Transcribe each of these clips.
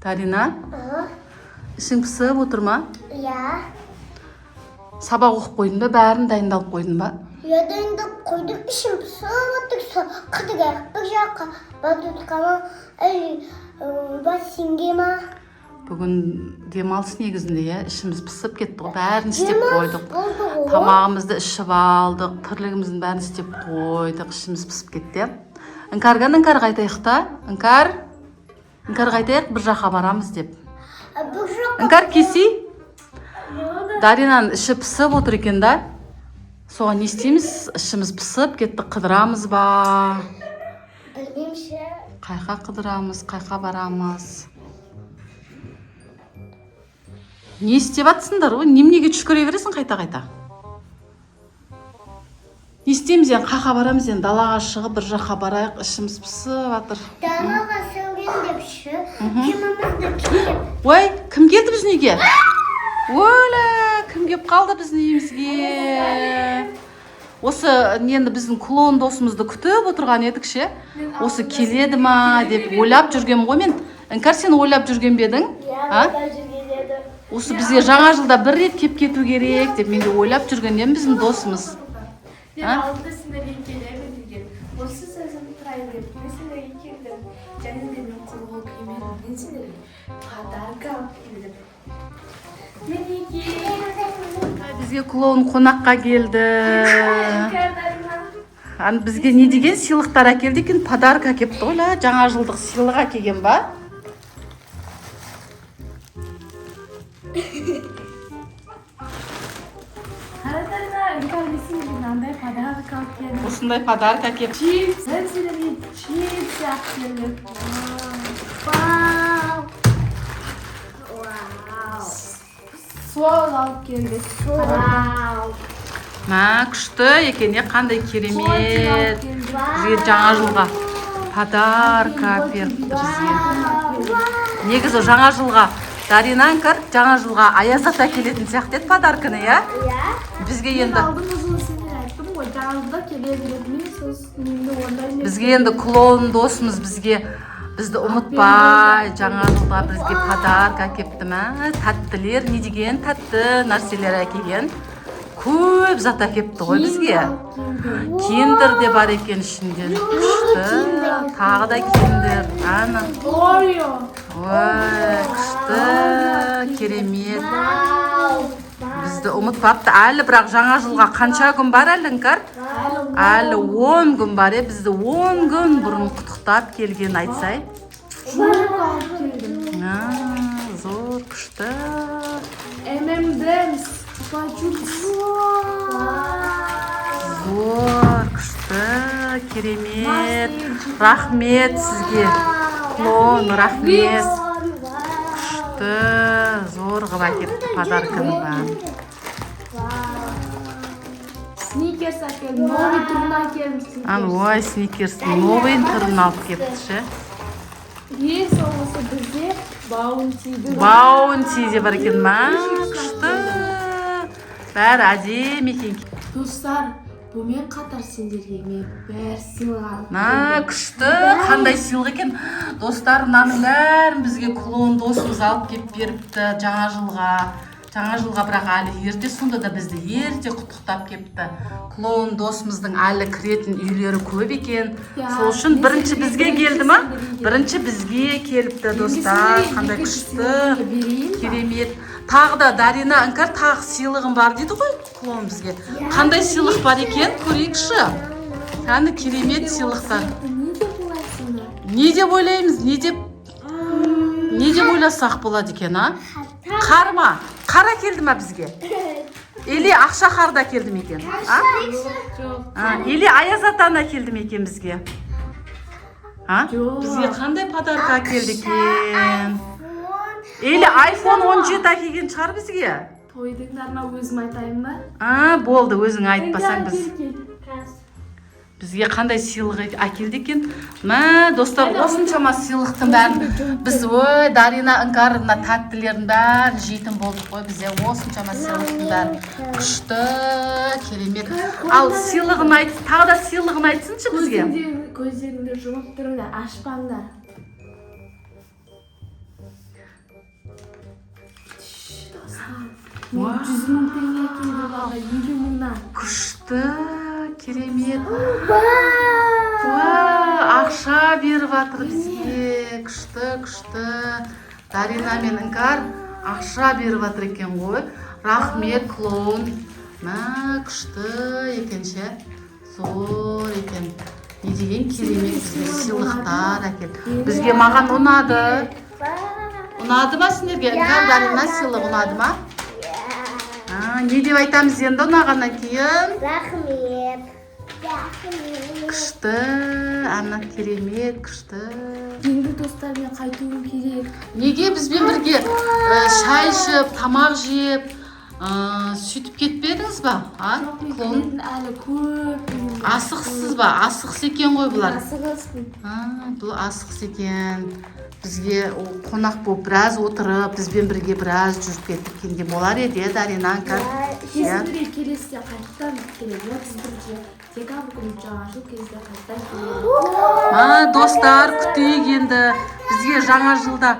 Дарина, ішің пісіп отыр ма? Иә. Сабақ оқып қойдың ба? Бәрін дайындалып қойдың ба? Иә, дайындап қойдым. Ішім пісіп отыр. Қыдыға бір жаққа батутқа ма, бассейнге ма? Бүгін демалыс негізінде, иә, ішіміз пісіп кетті ғой. Бәрін істеп қойдық. Тамағымызды ішіп алдық, тірлігіміздің бәрін істеп қойдық. Ішіміз пісіп кетті. Іңкәрган қайтайық та. Іңкәр қайтайық, бір жаққа барамыз деп. Іңкәр кесі? Даринаның іші пісіп отыр екен да. Соған не істейміз? Ішіміз пісіп кетті, қыдырамыз ба? Білмеймші. Қайқа қыдырамыз, қайқа барамыз. Не істеп атсыңдар ғой? Неменеге түшкіре бересің қайта-қайта? Не істейміз енді? Қайқа барамыз енді? Далаға шығып бір жаққа барайық, ішіміз пісіп жатыр. Далаға сәуген депші. Кемімізді келіп. Ой, кім келді біздің үйге? Өлі, кім келіп қалды біздің үйімізге? Осы енді біздің клоун досымызды күтіп отырған едік ше. Осы келеді ма деп ойлап жүргем ғой мен. Іңкәр, сен ойлап жүрген бе едің? Ойлап жүрген едім. Осы бізге жаңа жылда бір рет кеп кету керек деп мен де ойлап жүргеннен біздің досымыз. Мен алдында сендерге келемін деген. Осы сөзімді тұрайын деп, мен сендерге келдім. Және де мен қолға киемедім. Мен сендерге подарка алып келдім. Мінеки. Бізге клоун қонаққа келді. Бізге не деген сыйлықтар әкелді екен? Подарка әкепті ғой, жаңа жылдық сыйлық әкелген ба? Осындай подарка әкеп. Чипс, мен сендерге чипс әкелдім. Вау. Сол алып келдік. Вау. Күшті екен, қандай керемет. Бізге жаңа жылға подарка берді бізге. Негізі жаңа жылға Дарина Іңкәр жаңа жылға Аяз ата келетін сияқты еді подарканы, иә? Бізге енді бізге енді клоун досымыз бізді ұмытпай жаңа жылға бізге подарка әкепті ма? Тәттілер, не деген тәтті нәрселер әкелген. Көп зат әкепті ғой бізге. Киндер де бар екен ішінде. Күшті. Тағы да киндер. Ана. Орео. Ой, күшті. Керемет. Бізді ұмытпапты. Әлі бірақ жаңа жылға қанша күн бар әлі, Іңкәр? Әлі 10 күн бар. Бізді 10 күн бұрын құттықтап келген айтсай. Зор, күшті. M&M's. Зор, күшті, керемет. Рахмет сізге. Клоун, рахмет. Күшті, зор ғып әкетті подарканы ба. Сникерс әкелдім, новый түрін әкелдім. Ой, сникерс, новый түрін алып кетті ше. Соғысы бізде баунтиді. Баунтиде бар екен ма? Күшті. Бәрі әдем екен. Достар, бұмен қатар сендерге мен бәр сыйлық алып. Күшті, қандай сыйлық екен. Достар, мынаның бәрін бізге клоун досымыз алып кеп беріпті жаңа жылға. Жаңа жылға бірақ әлі ерте, сонда да бізді ерте құттықтап кепті. Клоун досымыздың әлі кіретін үйлері көп екен. Сол үшін бірінші бізге келді ма? Бірінші бізге келіпті, достар. Қандай күшті, керемет. Тағы да Дарина Іңкәр тағы сыйлығым бар дейді ғой клоун бізге. Қандай сыйлық бар екен? Көрейікші. Кәні керемет сыйлықтар. Не деп ойлаймыз? Не деп ойласақ болады екен, а? Қар ма? Қар әкелді ма бізге? Или ақша қарда әкелді ме екен? Или Аяз атаны әкелді ме екен бізге? Бізге қандай подарка әкелді екен? Или iPhone 17 әкелген шығар бізге? Тойдыңдарына өзім айтайын ба? Болды, өзің айтпасаң біз. Бізге қандай сыйлық әкелді екен? Достар, осыншама сыйлықтың бәрін біз Дарина Іңкәр тәттілердің бәрін жейтін болдық қой. Бізде осыншама сыйлықтың бәрін күшті, керемет. Ал сыйлығын айт, тағы да сыйлығын айтсыншы бізге. Көздеріңді жұмып тұрыңдар, ашпаңдар. Мен 100 мың теңге екен бұлаға 50 мыңнан. Күшті, керемет. Ақша беріп жатыр бізге. Күшті. Дарина мен Іңкәр ақша беріп жатыр екен ғой. Рахмет, клоун. Күшті екенше. Зор екен. Не деген керемет бізге сыйлықтар әкел. Бізге маған ұнады. Ұнады ма сендерге? Іңкәр, Дарина сыйлық ұнады ма? Не деп айтамыз енді ұнағаннан кейін? Рахмет. Күшті, Анна керемет, күшті. Енді достармен қайтуым керек. Неге бізбен бірге шай ішіп, тамақ жеп, сөйтіп кетпедіңіз ба? Мен әлі көп. Асықсыз ба? Асықсы екен ғой бұлар. Асығыспын. Бұл асықсы екен. Бізге қонақ болып біраз отырып, бізбен бірге біраз жүріп кеткенде болар еді, Дарина, Іңкәр. Есімдіре келесіде қайттан келеді. 31 декабрь күні жаңа жыл кезде қайттан келеді. Достар, күтейік енді. Бізге жаңа жылда,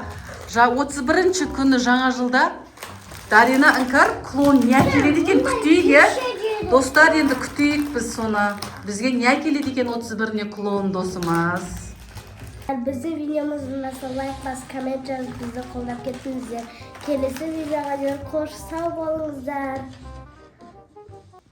31-ші күні жаңа жылда Дарина, Іңкәр клоун не әкеледі екен күтейік, Достар, енді күтейік біз соны. Бізге не әкеледі екен 31-не клоун досымыз. Біздің видеомызды лайк басып, коммент жазып, бізді қолдап кетіңіздер. Келесі видеоға дейін қош сау болыңыздар.